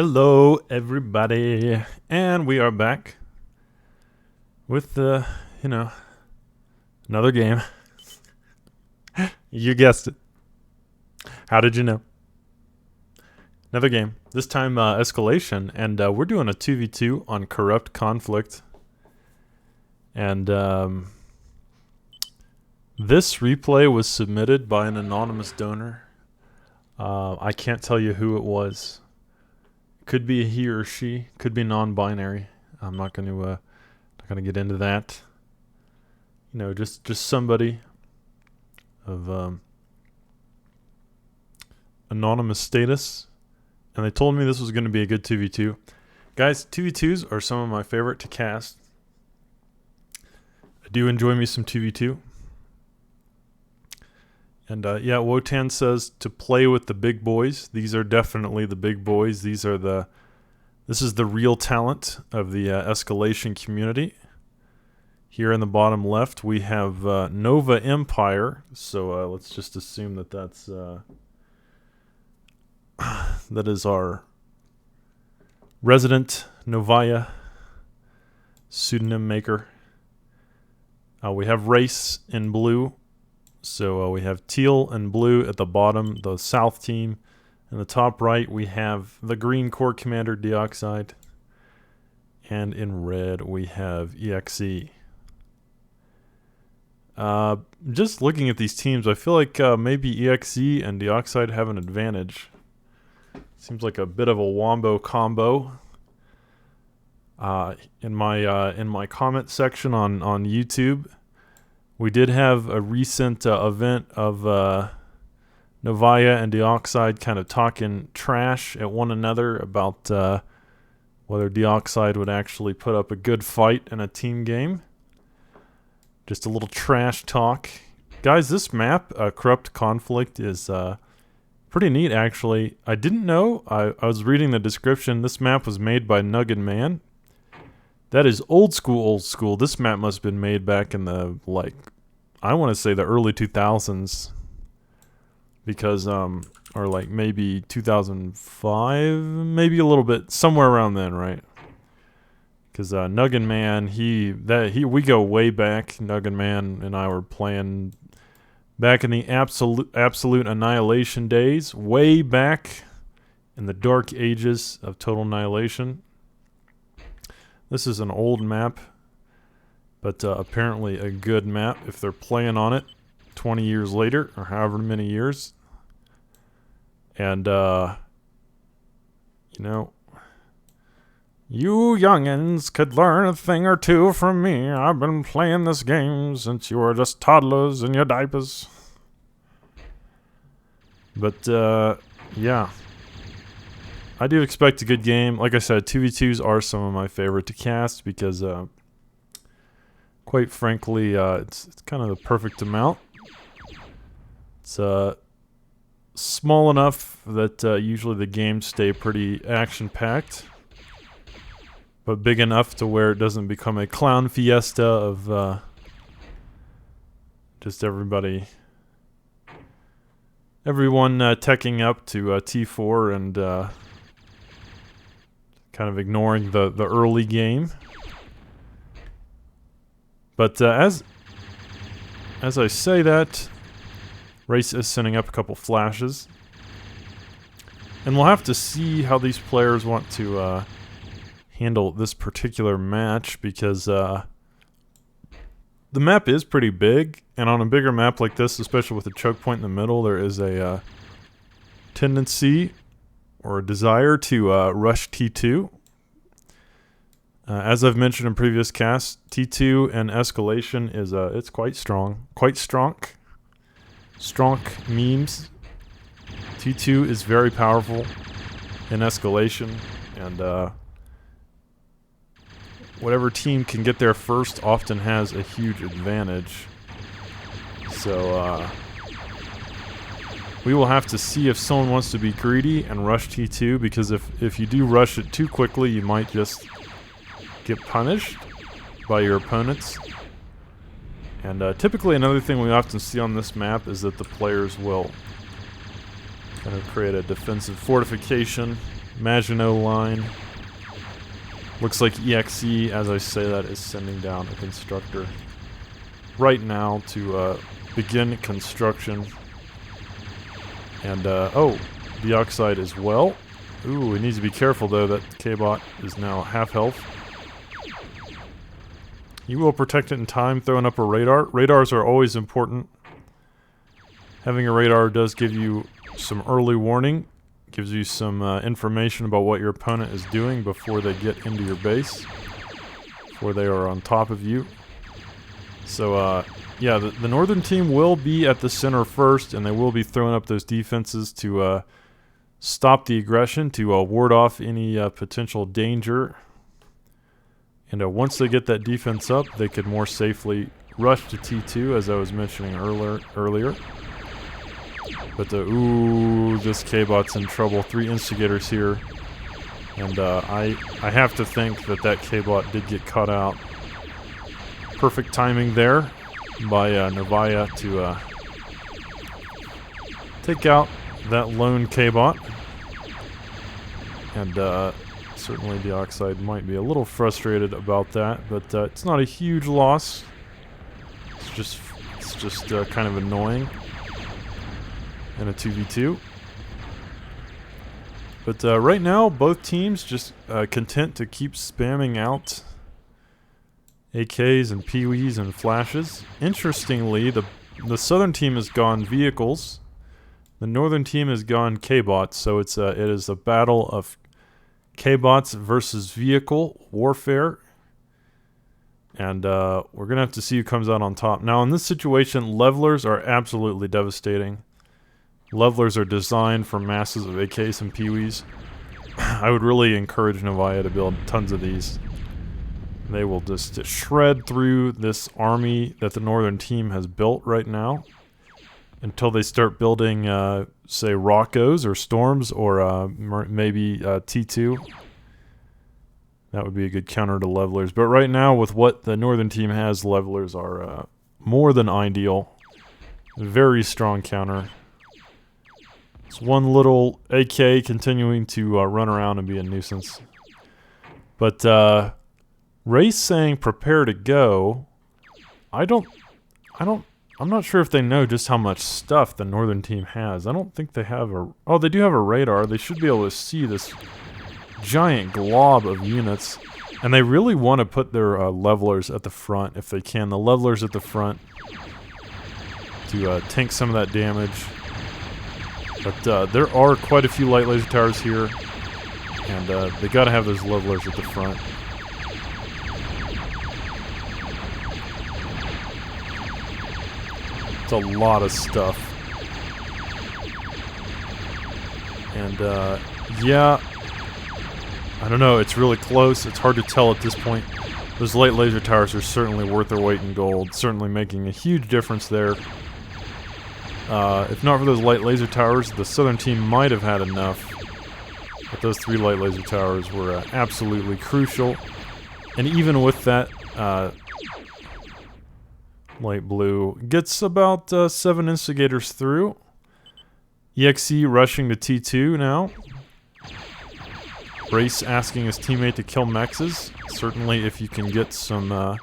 Hello, everybody, and we are back with another game. You guessed it. How did you know? Another game. This time, escalation, and we're doing a 2v2 on corrupt conflict. And this replay was submitted by an anonymous donor. I can't tell you who it was. Could be a he or she. Could be non-binary. I'm not going to get into that. Just somebody of anonymous status, and they told me this was going to be a good 2v2. Guys, 2v2s are some of my favorite to cast. I do enjoy me some 2v2. And Wotan says to play with the big boys. These are definitely the big boys. This is the real talent of the escalation community. Here in the bottom left, we have Nova Empire. So let's just assume that that is our resident Novaya pseudonym maker. We have race in blue. So we have teal and blue at the bottom, the south team. In the top right, we have the green Corps Commander Dioxide. And in red, we have EXE. Just looking at these teams, I feel like maybe EXE and Dioxide have an advantage. Seems like a bit of a wombo combo. In my comment section on YouTube, we did have a recent event of Novaya and Dioxide kind of talking trash at one another about whether Dioxide would actually put up a good fight in a team game. Just a little trash talk. Guys, this map, Corrupt Conflict, is pretty neat, actually. I didn't know. I was reading the description. This map was made by Nugget Man. That is old school. This map must have been made back in the, I want to say the early 2000s. Because, or maybe 2005, maybe a little bit, somewhere around then, right? Because Nugget Man, we go way back. Nugget Man and I were playing back in the absolute annihilation days, way back in the dark ages of total annihilation. This is an old map, but apparently a good map if they're playing on it 20 years later, or however many years. And, you youngins could learn a thing or two from me. I've been playing this game since you were just toddlers in your diapers. But, yeah. I do expect a good game. Like I said, 2v2s are some of my favorite to cast because, quite frankly, it's kind of the perfect amount. It's small enough that usually the games stay pretty action-packed, but big enough to where it doesn't become a clown fiesta of just everyone teching up to T4 and kind of ignoring the early game. But as I say that, Race is sending up a couple flashes. And we'll have to see how these players want to handle this particular match, because the map is pretty big, and on a bigger map like this, especially with a choke point in the middle, there is a tendency or a desire to rush T2. As I've mentioned in previous casts, T2 and escalation is it's quite strong. Strong memes. T2 is very powerful in escalation, and whatever team can get there first often has a huge advantage. So we will have to see if someone wants to be greedy and rush T2, because if you do rush it too quickly, you might just get punished by your opponents. And typically another thing we often see on this map is that the players will kind of create a defensive fortification Maginot Line. Looks like EXE, as I say that, is sending down a constructor right now to begin construction. And, oh, Dioxide as well. Ooh, it needs to be careful, though, that K-Bot is now half health. You will protect it in time, throwing up a radar. Radars are always important. Having a radar does give you some early warning. Gives you some information about what your opponent is doing before they get into your base. Before they are on top of you. So, yeah, the northern team will be at the center first, and they will be throwing up those defenses to stop the aggression, to ward off any potential danger. And once they get that defense up, they could more safely rush to T2, as I was mentioning earlier. But, ooh, this K-Bot's in trouble. 3 instigators here. And I have to think that that K-Bot did get caught out. Perfect timing there by Novaya to take out that lone K-Bot. And certainly Dioxide might be a little frustrated about that, but it's not a huge loss. It's just kind of annoying in a 2v2. But right now, both teams just content to keep spamming out AKs and Pee-wees and flashes. Interestingly, the southern team has gone vehicles. The northern team has gone K-Bots, so it is a battle of K-Bots versus vehicle warfare. And we're going to have to see who comes out on top. Now, in this situation, levelers are absolutely devastating. Levelers are designed for masses of AKs and Pee-wees. I would really encourage Novaya to build tons of these. They will just shred through this army that the northern team has built right now until they start building, say, Rockos or Storms or maybe T2. That would be a good counter to levelers. But right now, with what the northern team has, levelers are more than ideal. Very strong counter. It's one little AK continuing to run around and be a nuisance. But Ray's saying prepare to go. I'm not sure if they know just how much stuff the northern team has. I don't think they have oh, they do have a radar. They should be able to see this giant glob of units. And they really want to put their levelers at the front if they can. The levelers at the front to tank some of that damage. But there are quite a few light laser towers here, and they gotta have those levelers at the front. It's a lot of stuff. And yeah, I don't know, it's really close. It's hard to tell at this point. Those light laser towers are certainly worth their weight in gold, certainly making a huge difference there. If not for those light laser towers, the southern team might have had enough. But those 3 light laser towers were absolutely crucial. And even with that, light blue gets about 7 instigators through. EXE rushing to T2 now. Brace asking his teammate to kill mexes. Certainly if you can get some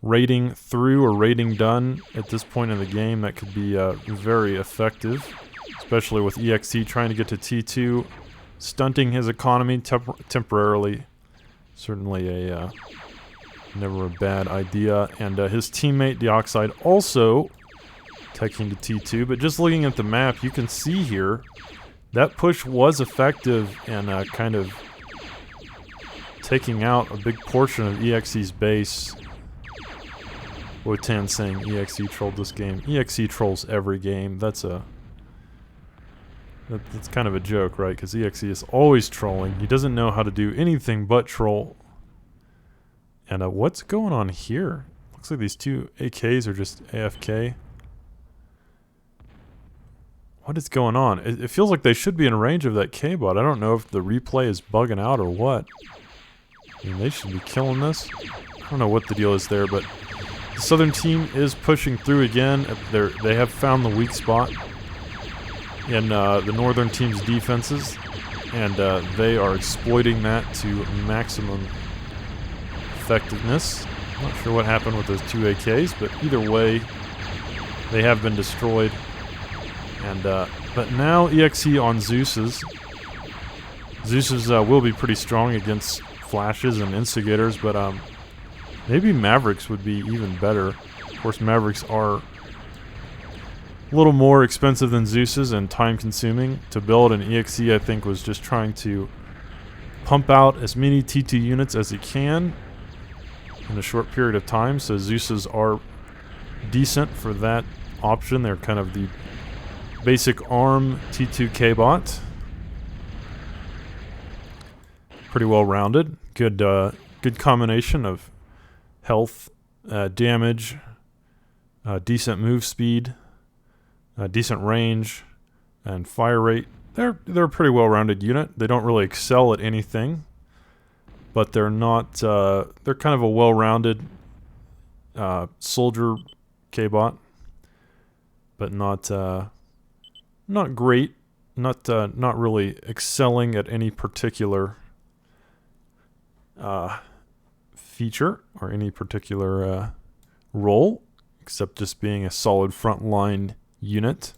raiding through or raiding done at this point in the game, that could be very effective, especially with EXE trying to get to T2, stunting his economy temporarily. Certainly a never a bad idea. And his teammate Dioxide also taking to T2, but just looking at the map, you can see here that push was effective and kind of taking out a big portion of EXE's base. Wotan saying EXE trolled this game. EXE trolls every game. That's kind of a joke, right? Because EXE is always trolling. He doesn't know how to do anything but troll. And what's going on here? Looks like these 2 AKs are just AFK. What is going on? It feels like they should be in range of that K-Bot. I don't know if the replay is bugging out or what. I mean, they should be killing this. I don't know what the deal is there, but the southern team is pushing through again. They have found the weak spot in the northern team's defenses. and they are exploiting that to maximum effectiveness. Not sure what happened with those 2 AKs, but either way, they have been destroyed. And but now EXE on Zeus's. Zeus's will be pretty strong against flashes and instigators, but maybe Mavericks would be even better. Of course, Mavericks are a little more expensive than Zeus's and time-consuming to build, and EXE, I think, was just trying to pump out as many T2 units as it can in a short period of time, so Zeus's are decent for that option. They're kind of the basic ARM T2 K-bot. Pretty well rounded. Good combination of health, damage, decent move speed, decent range, and fire rate. They're a pretty well-rounded unit. They don't really excel at anything, but they're not. They're kind of a well-rounded soldier K-bot, but not great. Not really excelling at any particular feature or any particular role, except just being a solid frontline unit.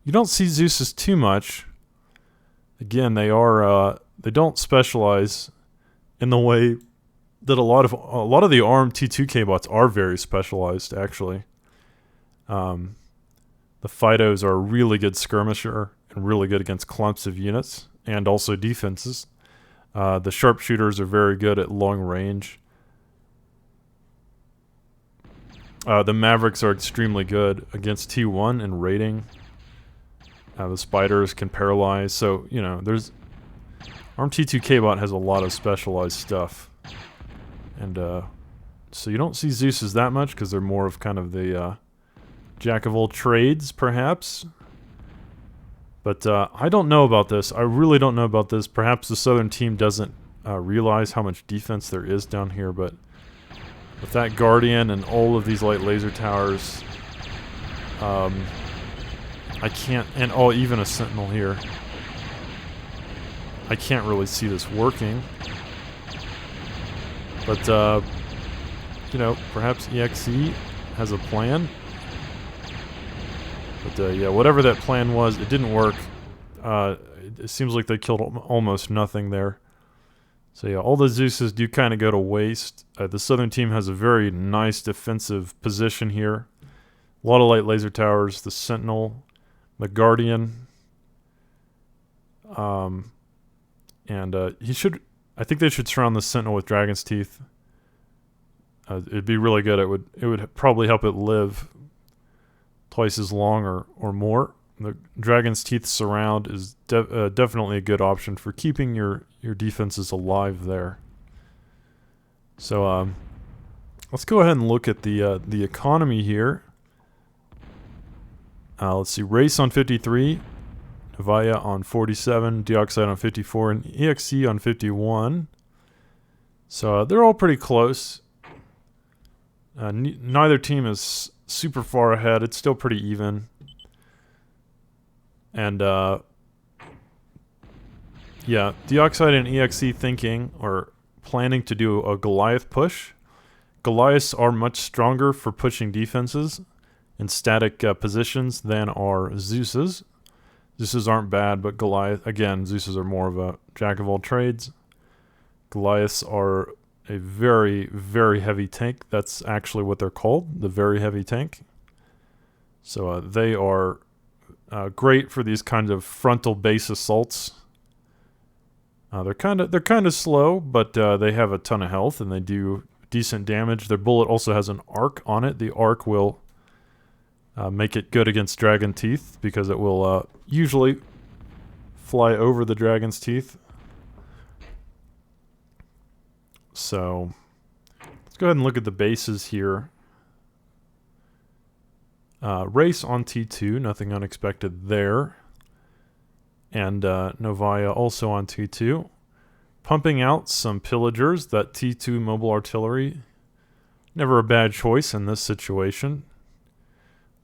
You don't see Zeus's too much. Again, they don't specialize in the way that a lot of the ARM T2 K-bots are very specialized, actually. The Fidos are a really good skirmisher and really good against clumps of units and also defenses. The sharpshooters are very good at long range. The Mavericks are extremely good against T1 and raiding. The Spiders can paralyze. So, you know, ARM T2 K-bot has a lot of specialized stuff. And so you don't see Zeus's that much because they're more of kind of the jack of all trades, perhaps. But I don't know about this. I really don't know about this. Perhaps the Southern team doesn't realize how much defense there is down here, but with that Guardian and all of these light laser towers, I can't, and even a Sentinel here, I can't really see this working. But, you know, perhaps EXE has a plan. But yeah, whatever that plan was, it didn't work. It seems like they killed almost nothing there. So yeah, all the Zeuses do kind of go to waste. The Southern team has a very nice defensive position here. A lot of light laser towers, the Sentinel, the Guardian. And I think they should surround the Sentinel with Dragon's Teeth. It'd be really good. It would probably help it live twice as long or more. The Dragon's Teeth surround is definitely a good option for keeping your defenses alive there. So let's go ahead and look at the economy here. Let's see, Race on 53, Novaya on 47, Dioxide on 54, and EXE on 51. So they're all pretty close. Neither team is super far ahead. It's still pretty even. And yeah, Dioxide and EXE thinking or planning to do a Goliath push. Goliaths are much stronger for pushing defenses in static positions than are Zeus's. Zeus's aren't bad, but Goliath, again, Zeus's are more of a jack of all trades. Goliaths are a very, very heavy tank. That's actually what they're called, the very heavy tank. So they are great for these kinds of frontal base assaults. They're kind of slow, but they have a ton of health and they do decent damage. Their bullet also has an arc on it. The arc will make it good against Dragon Teeth because it will usually fly over the Dragon's Teeth. So let's go ahead and look at the bases here. Race on T2, nothing unexpected there. And Novaya also on T2. Pumping out some pillagers, that T2 mobile artillery. Never a bad choice in this situation.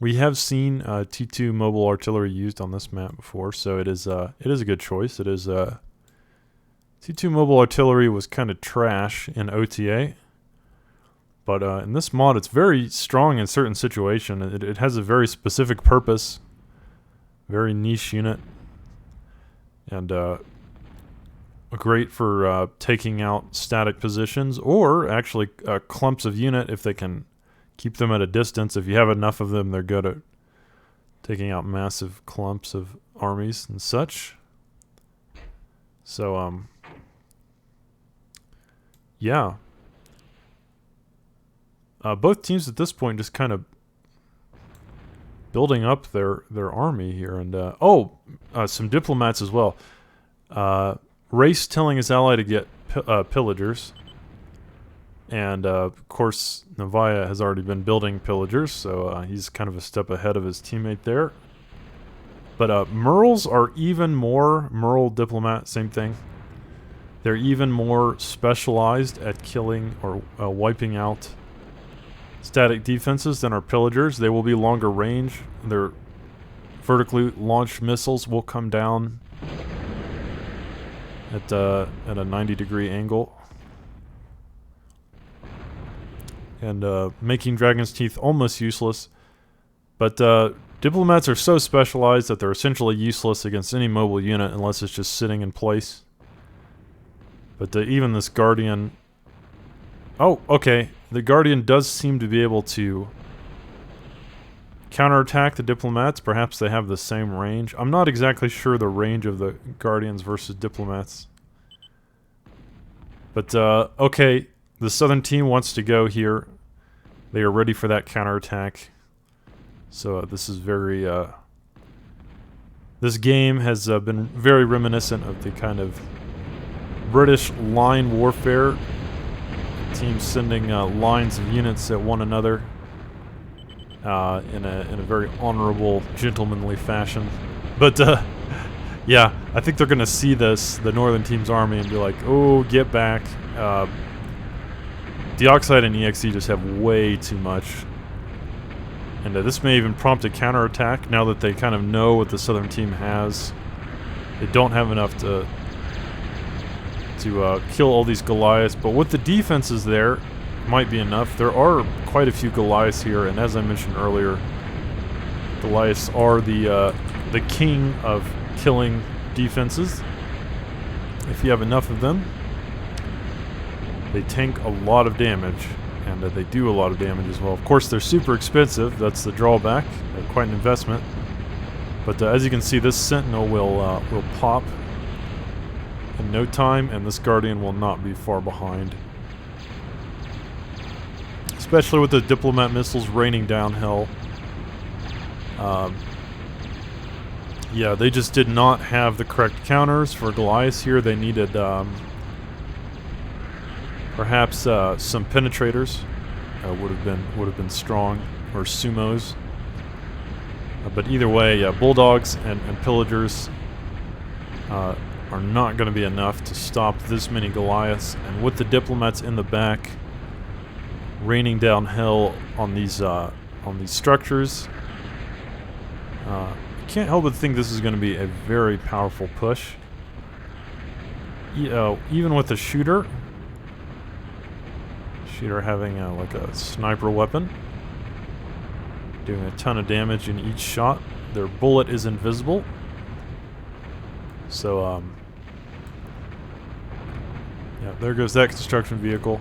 We have seen T2 mobile artillery used on this map before, so it is a good choice. It is T2 mobile artillery was kind of trash in OTA. But in this mod, it's very strong in certain situations. It has a very specific purpose. Very niche unit. And great for taking out static positions. Or actually clumps of unit if they can keep them at a distance. If you have enough of them, they're good at taking out massive clumps of armies and such. So, yeah. Both teams at this point just kind of building up their army here. And, some diplomats as well. Race telling his ally to get pillagers. And, of course, Novaya has already been building pillagers, so he's kind of a step ahead of his teammate there. But Merles are even more, Merle diplomat, same thing. They're even more specialized at killing or wiping out static defenses than our pillagers. They will be longer range. Their vertically launched missiles will come down at a 90-degree angle. And making Dragon's Teeth almost useless. But diplomats are so specialized that they're essentially useless against any mobile unit unless it's just sitting in place. But even this Guardian... Oh, okay. The Guardian does seem to be able to counterattack the diplomats. Perhaps they have the same range. I'm not exactly sure the range of the Guardians versus diplomats. But, okay. The southern team wants to go here. They are ready for that counterattack. So this is very... this game has been very reminiscent of the kind of British line warfare. Teams sending lines of units at one another in a very honorable, gentlemanly fashion. But, yeah, I think they're going to see this, the northern team's army, and be like, oh, get back. Dioxide and EXC just have way too much. And this may even prompt a counterattack now that they kind of know what the southern team has. They don't have enough to kill all these Goliaths, but with the defenses there, might be enough. There are quite a few Goliaths here, and as I mentioned earlier, Goliaths are the king of killing defenses. If you have enough of them, they tank a lot of damage, and they do a lot of damage as well. Of course, they're super expensive. That's the drawback. They're quite an investment. But as you can see, this Sentinel will pop in no time, and this Guardian will not be far behind. Especially with the diplomat missiles raining down hell. Yeah, they just did not have the correct counters for Goliath here. They needed perhaps some penetrators would have been strong, or sumos. But either way, bulldogs and pillagers are not going to be enough to stop this many Goliaths. And with the diplomats in the back, raining down hell on these structures, can't help but think this is going to be a very powerful push. Even with the shooter having like a sniper weapon, doing a ton of damage in each shot. Their bullet is invisible. So, yeah, there goes that construction vehicle.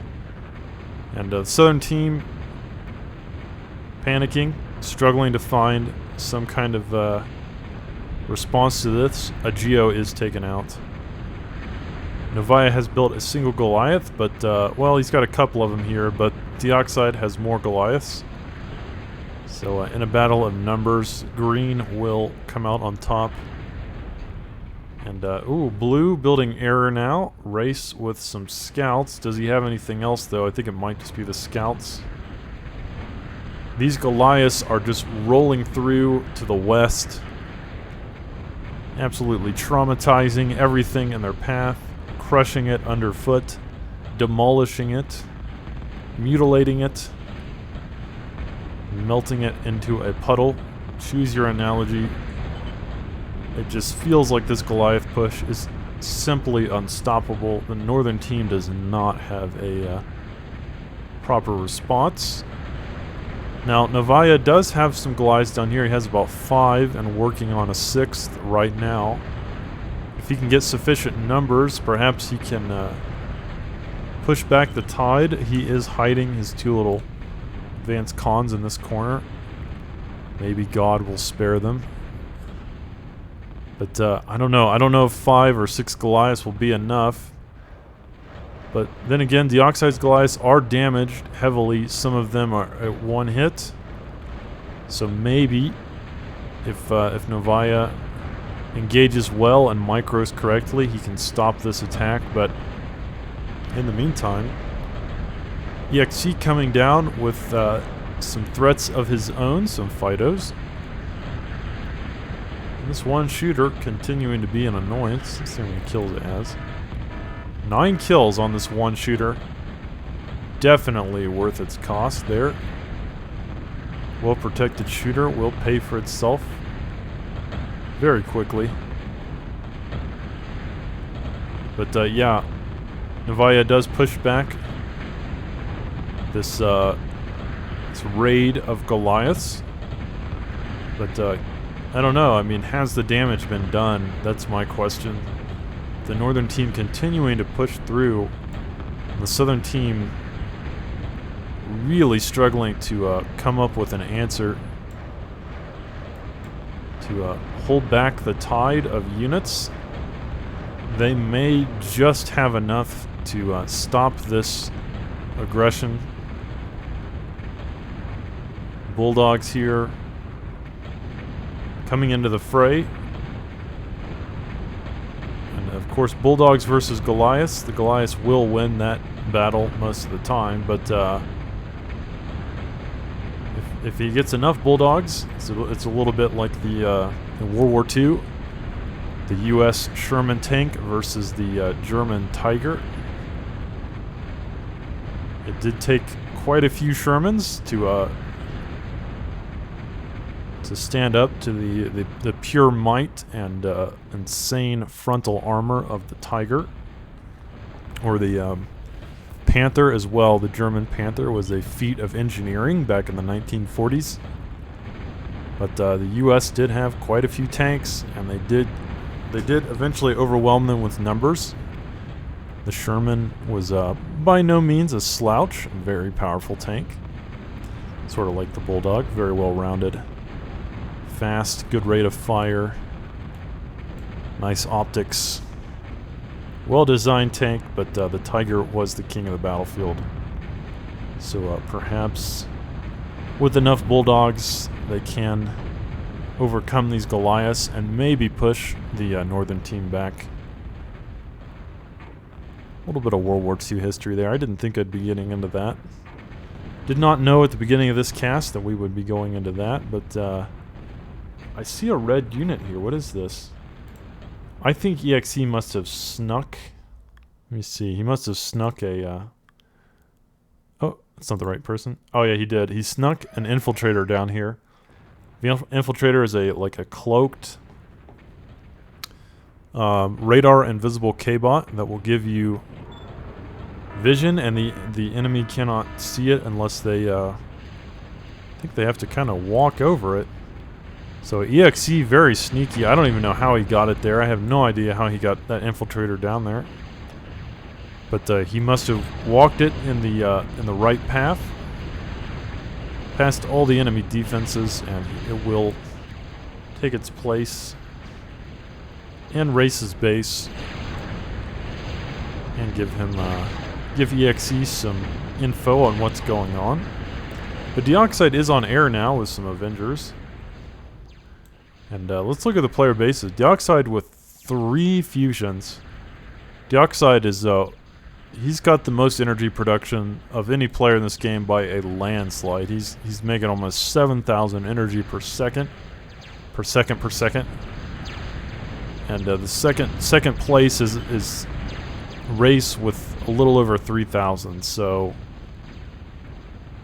And the southern team panicking, struggling to find some kind of response to this. A Geo is taken out. Novaya has built a single Goliath, but, well, he's got a couple of them here, but Dioxide has more Goliaths. So, in a battle of numbers, green will come out on top. And, ooh, blue building error now. Race with some scouts. Does he have anything else, though? I think it might just be the scouts. These Goliaths are just rolling through to the west. Absolutely traumatizing everything in their path. Crushing it underfoot. Demolishing it. Mutilating it. Melting it into a puddle. Choose your analogy. It just feels like this Goliath push is simply unstoppable. The northern team does not have a proper response. Now, Novaya does have some Goliaths down here. He has about 5 and working on a 6th right now. If he can get sufficient numbers, perhaps he can push back the tide. He is hiding his 2 little advanced cons in this corner. Maybe God will spare them. But I don't know. I don't know if 5 or 6 Goliaths will be enough. But then again, Deoxide's Goliaths are damaged heavily. Some of them are at 1 hit. So maybe if Novaya engages well and micros correctly, he can stop this attack. But in the meantime, EXC coming down with some threats of his own, some Fidos. And this one shooter continuing to be an annoyance. Let's see how many kills it has. 9 kills on this one shooter. Definitely worth its cost there. Well-protected shooter will pay for itself very quickly. But yeah, Novaya does push back this raid of Goliaths. But I don't know. I mean, has the damage been done? That's my question. The northern team continuing to push through. The southern team really struggling to come up with an answer to hold back the tide of units. They may just have enough to stop this aggression. Bulldogs here coming into the fray. And of course, Bulldogs versus Goliaths. The Goliaths will win that battle most of the time, but if he gets enough Bulldogs, it's a little bit like the in World War II, the U.S. Sherman tank versus the German Tiger. It did take quite a few Shermans to stand up to the pure might and insane frontal armor of the Tiger, or the Panther as well. The German Panther was a feat of engineering back in the 1940s. But the U.S. did have quite a few tanks, and they did eventually overwhelm them with numbers. The Sherman was by no means a slouch, a very powerful tank. Sort of like the Bulldog, very well rounded. Fast, good rate of fire, nice optics. Well-designed tank, but the Tiger was the king of the battlefield. So perhaps with enough Bulldogs, they can overcome these Goliaths and maybe push the northern team back. A little bit of World War II history there. I didn't think I'd be getting into that. Did not know at the beginning of this cast that we would be going into that, but I see a red unit here. What is this? I think EXE must have snuck. Let me see. He must have snuck a... Oh, that's not the right person. Oh yeah, he did. He snuck an infiltrator down here. The infiltrator is like a cloaked radar invisible K-bot that will give you vision, and the enemy cannot see it unless they... I think they have to kind of walk over it. So EXE, very sneaky. I don't even know how he got it there. I have no idea how he got that infiltrator down there. But he must have walked it in the right path, past all the enemy defenses, and it will take its place and race his base and give EXE some info on what's going on. But Deoxide is on air now with some Avengers. And let's look at the player bases. Deoxide with 3 fusions. Deoxide is, he's got the most energy production of any player in this game by a landslide. He's making almost 7,000 energy per second. And the second place is Race with a little over 3,000. So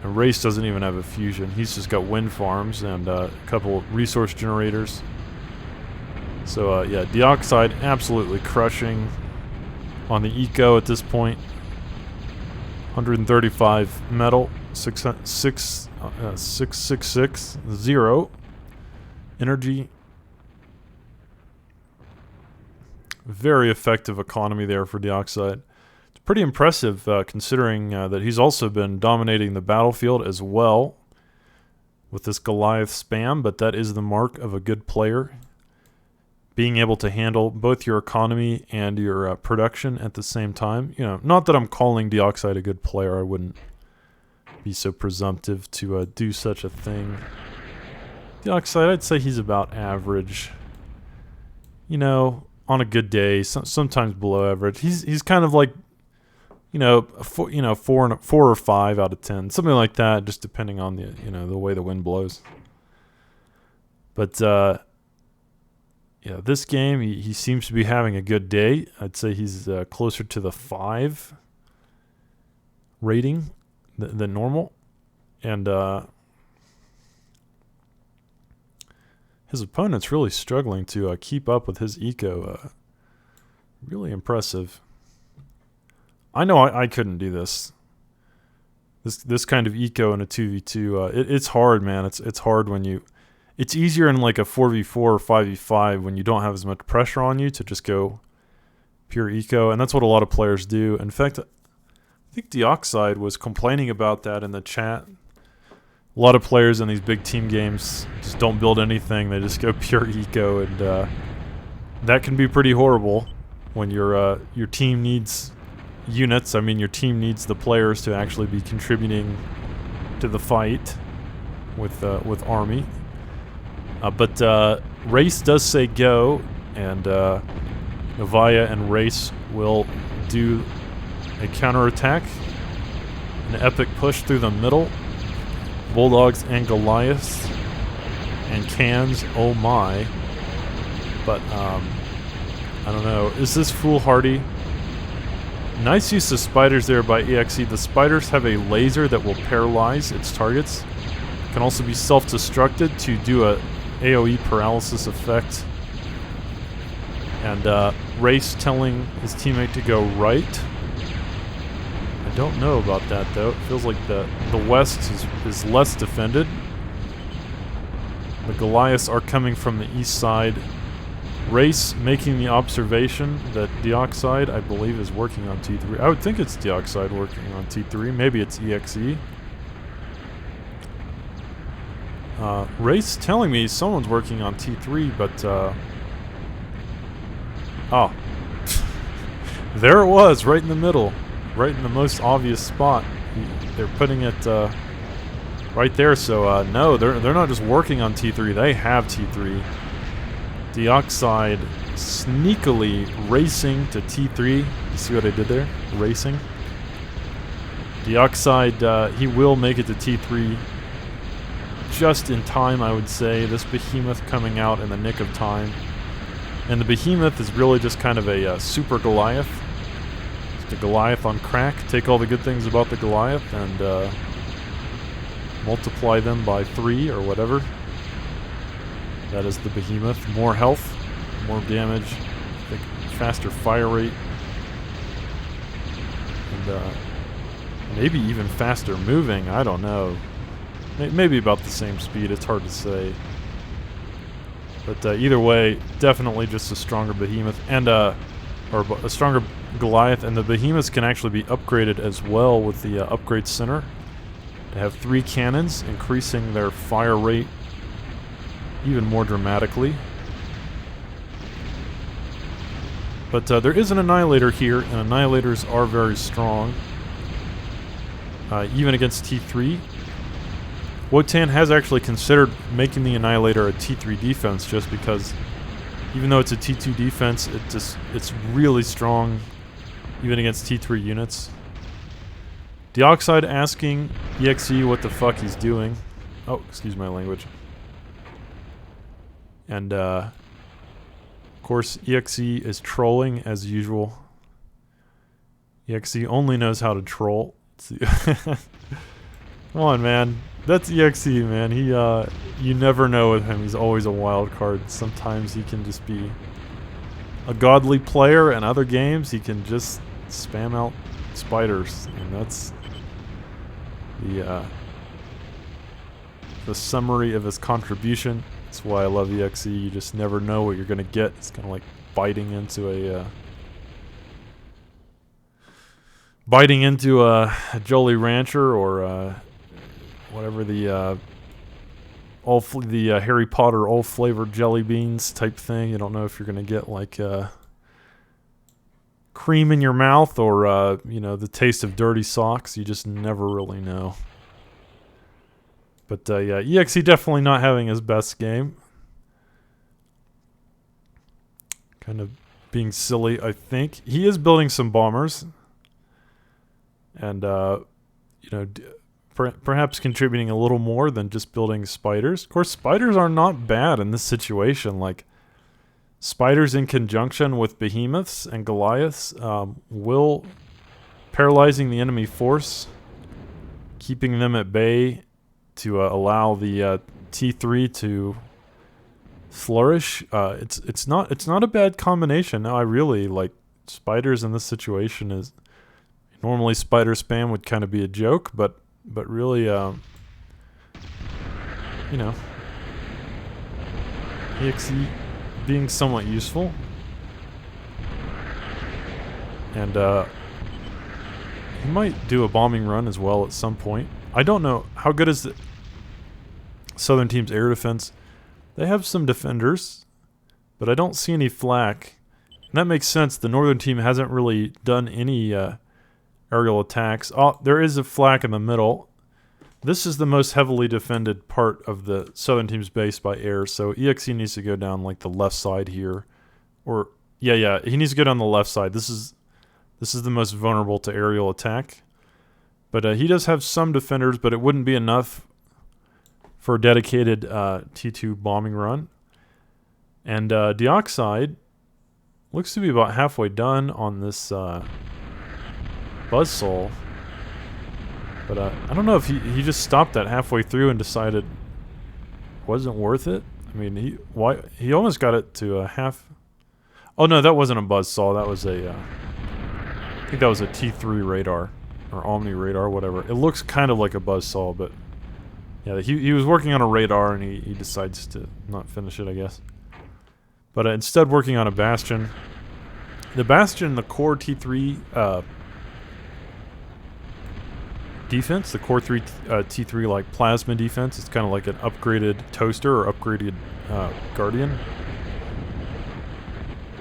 and Race doesn't even have a fusion. He's just got wind farms and a couple resource generators. So yeah, Dioxide absolutely crushing on the eco at this point. 135 metal, 666 0 energy. Very effective economy there for Dioxide. It's pretty impressive considering that he's also been dominating the battlefield as well with this Goliath spam, but that is the mark of a good player. Being able to handle both your economy and your production at the same time. You know, not that I'm calling Dioxide a good player. I wouldn't be so presumptive to do such a thing. Dioxide, I'd say he's about average. You know, on a good day, sometimes below average. He's kind of like, you know, four or 5 out of 10, something like that, just depending on the the way the wind blows. But yeah, this game he seems to be having a good day. I'd say he's closer to the 5 rating than normal, and his opponent's really struggling to keep up with his eco. Really impressive. I know I couldn't do this. This kind of eco in a 2v2. It's hard, man. It's hard when you. It's easier in like a 4v4 or 5v5 when you don't have as much pressure on you to just go pure eco, and that's what a lot of players do. In fact, I think Dioxide was complaining about that in the chat. A lot of players in these big team games just don't build anything. They just go pure eco, and that can be pretty horrible when your team needs units. I mean, your team needs the players to actually be contributing to the fight with army. But Race does say go, and Novaya and Race will do a counterattack, an epic push through the middle. Bulldogs and Goliaths and cans, oh my. But I don't know, is this foolhardy? Nice use of spiders there by EXE. The spiders have a laser that will paralyze its targets. Can also be self-destructed to do a AoE paralysis effect. And Race telling his teammate to go right. I don't know about that though. It feels like the west is less defended. The Goliaths are coming from the east side. Race making the observation that Dioxide, I believe, is working on T3. I would think it's Dioxide working on T3. Maybe it's EXE. Race telling me someone's working on T3, but oh. There it was, right in the middle. Right in the most obvious spot. They're putting it right there, so no, they're not just working on T3, they have T3. Dioxide sneakily racing to T3. You see what I did there? Racing. Dioxide, he will make it to T3 just in time, I would say. This behemoth coming out in the nick of time. And the behemoth is really just kind of a super Goliath. The Goliath on crack. Take all the good things about the Goliath and multiply them by 3 or whatever. That is the behemoth. More health, more damage, I think faster fire rate, and maybe even faster moving. I don't know. Maybe about the same speed. It's hard to say. But either way, definitely just a stronger behemoth and or a stronger Goliath, and the behemoths can actually be upgraded as well with the upgrade center to have 3 cannons, increasing their fire rate even more dramatically. But there is an Annihilator here, and Annihilators are very strong, even against T3. Wotan has actually considered making the Annihilator a T3 defense, just because even though it's a T2 defense, it's really strong even against T3 units. Dioxide asking EXE what the fuck he's doing. Oh, excuse my language. And of course EXE is trolling as usual. EXE only knows how to troll. Come on, man. That's EXE, man. You never know with him. He's always a wild card. Sometimes he can just be a godly player, and other games he can just spam out spiders, and that's the summary of his contribution. That's why I love EXE. You just never know what you're gonna get. It's kind of like biting into a Jolly Rancher or whatever the Harry Potter all flavored jelly beans type thing. You don't know if you're gonna get like cream in your mouth or the taste of dirty socks. You just never really know. But yeah, EXE definitely not having his best game. Kind of being silly, I think. He is building some bombers. And, perhaps contributing a little more than just building spiders. Of course, spiders are not bad in this situation. Like, spiders in conjunction with behemoths and Goliaths will paralyzing the enemy force, keeping them at bay to allow the T3 to flourish. It's not a bad combination. Now I really like spiders in this situation. Is normally spider spam would kind of be a joke, but really EXE being somewhat useful. And he might do a bombing run as well at some point. I don't know. How good is the Southern team's air defense? They have some defenders, but I don't see any flak. And that makes sense. The Northern team hasn't really done any aerial attacks. Oh, there is a flak in the middle. This is the most heavily defended part of the Southern team's base by air, so EXE needs to go down like the left side here. Or, yeah, he needs to go down the left side. This is the most vulnerable to aerial attack. But he does have some defenders, but it wouldn't be enough for a dedicated T2 bombing run. And Dioxide looks to be about halfway done on this Buzzsaw. But I don't know if he just stopped that halfway through and decided it wasn't worth it. I mean, he almost got it to a half. Oh no, that wasn't a Buzzsaw. That was I think that was a T3 radar. Or Omni radar, whatever. It looks kind of like a buzzsaw, but yeah, he was working on a radar and he decides to not finish it, I guess. But instead working on a Bastion. The Bastion, the core T3 defense, the core T3 like plasma defense, it's kind of like an upgraded Toaster or upgraded Guardian.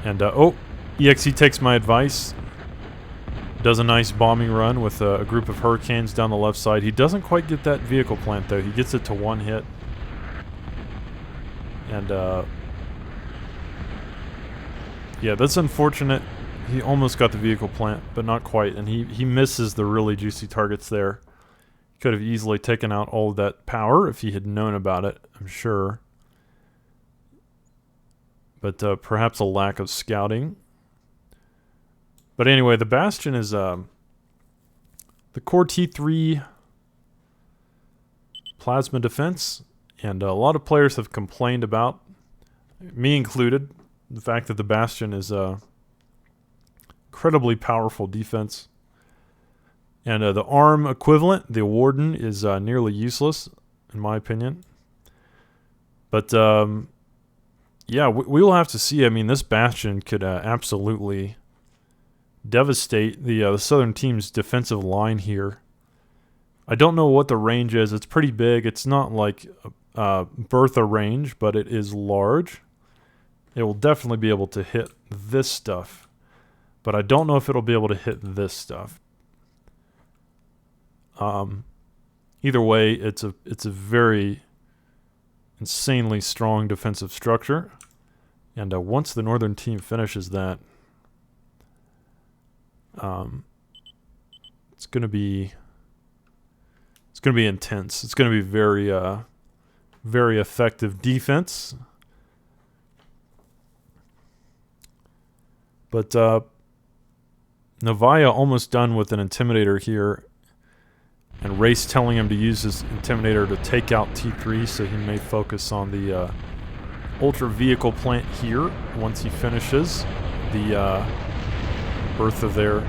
And EXE takes my advice. Does a nice bombing run with a group of Hurricanes down the left side. He doesn't quite get that vehicle plant, though. He gets it to one hit. And, yeah, that's unfortunate. He almost got the vehicle plant, but not quite. And he misses the really juicy targets there. He could have easily taken out all of that power if he had known about it, I'm sure. But perhaps a lack of scouting. But anyway, the Bastion is the core T3 plasma defense, and a lot of players have complained about, me included, the fact that the Bastion is incredibly powerful defense. And the ARM equivalent, the Warden, is nearly useless, in my opinion. But yeah, we will have to see. I mean, this Bastion could absolutely devastate the Southern team's defensive line here. I don't know what the range is. It's pretty big. It's not like Bertha range, but it is large. It will definitely be able to hit this stuff, but I don't know if it'll be able to hit this stuff. Either way, it's a very insanely strong defensive structure, and once the Northern team finishes that, it's gonna be intense. It's gonna be very effective defense. But Novaya almost done with an Intimidator here, And Race telling him to use his Intimidator to take out T3, so he may focus on the Ultra Vehicle plant here once he finishes the Bertha there.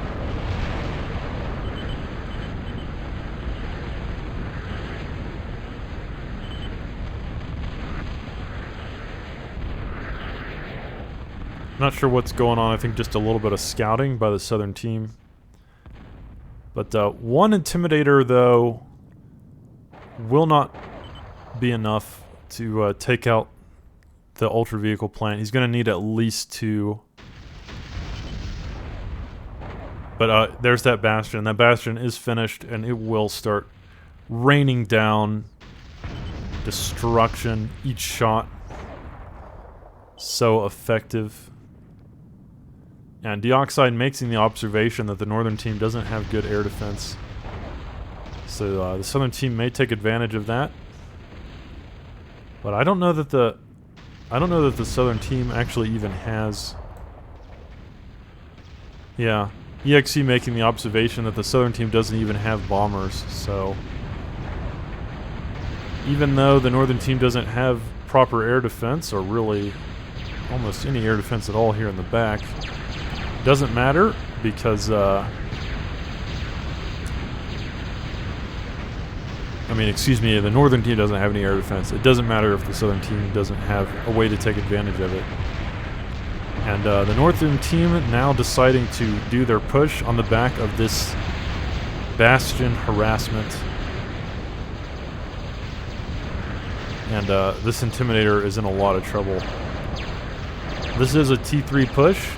Not sure what's going on. I think just a little bit of scouting by the Southern team. But one Intimidator, though, will not be enough to take out the Ultra Vehicle plant. He's going to need at least 2. But there's that Bastion. That Bastion is finished, and it will start raining down destruction each shot. So effective. And Dioxide making the observation that the Northern team doesn't have good air defense. So the Southern team may take advantage of that. But I don't know that the Southern team actually even has. Yeah, EXC making the observation that the Southern team doesn't even have bombers. So even though the Northern team doesn't have proper air defense, or really almost any air defense at all here in the back, doesn't matter, because excuse me, the Northern team doesn't have any air defense. It doesn't matter if the Southern team doesn't have a way to take advantage of it. And the Northern team now deciding to do their push on the back of this Bastion harassment. And this Intimidator is in a lot of trouble. This is a T3 push,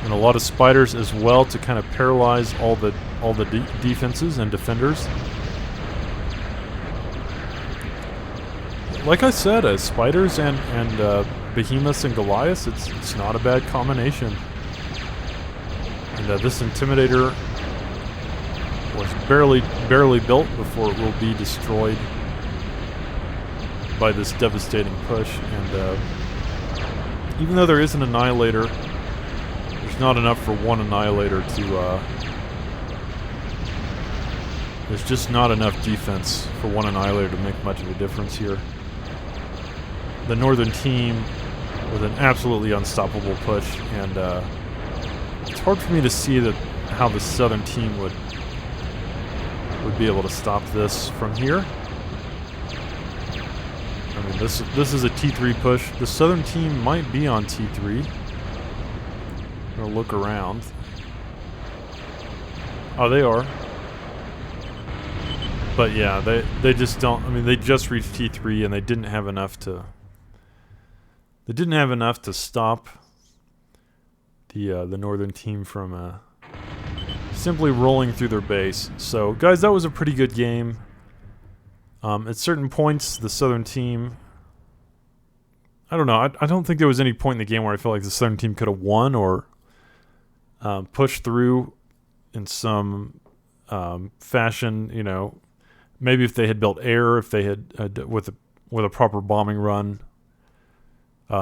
and a lot of spiders as well to kind of paralyze all the defenses and defenders. Like I said, spiders and behemoths and Goliaths, it's not a bad combination. And this Intimidator was barely built before it will be destroyed by this devastating push. And even though there is an Annihilator, there's not enough for one Annihilator to... there's just not enough defense for one Annihilator to make much of a difference here. The Northern team with an absolutely unstoppable push, and it's hard for me to see how the Southern team would be able to stop this from here. I mean, this is a T3 push. The Southern team might be on T3. I'm gonna look around. Oh, they are. But yeah, they just don't. I mean, they just reached T3 and they didn't have enough to. They didn't have enough to stop the Northern team from simply rolling through their base. So, guys, that was a pretty good game. At certain points, the Southern team... I don't know. I don't think there was any point in the game where I felt like the Southern team could have won or pushed through in some fashion. You know, maybe if they had built air, if they had with a proper bombing run,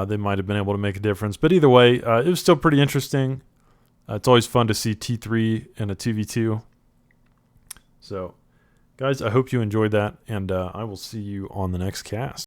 they might have been able to make a difference. But either way, it was still pretty interesting. It's always fun to see T3 in a 2v2. So, guys, I hope you enjoyed that, and I will see you on the next cast.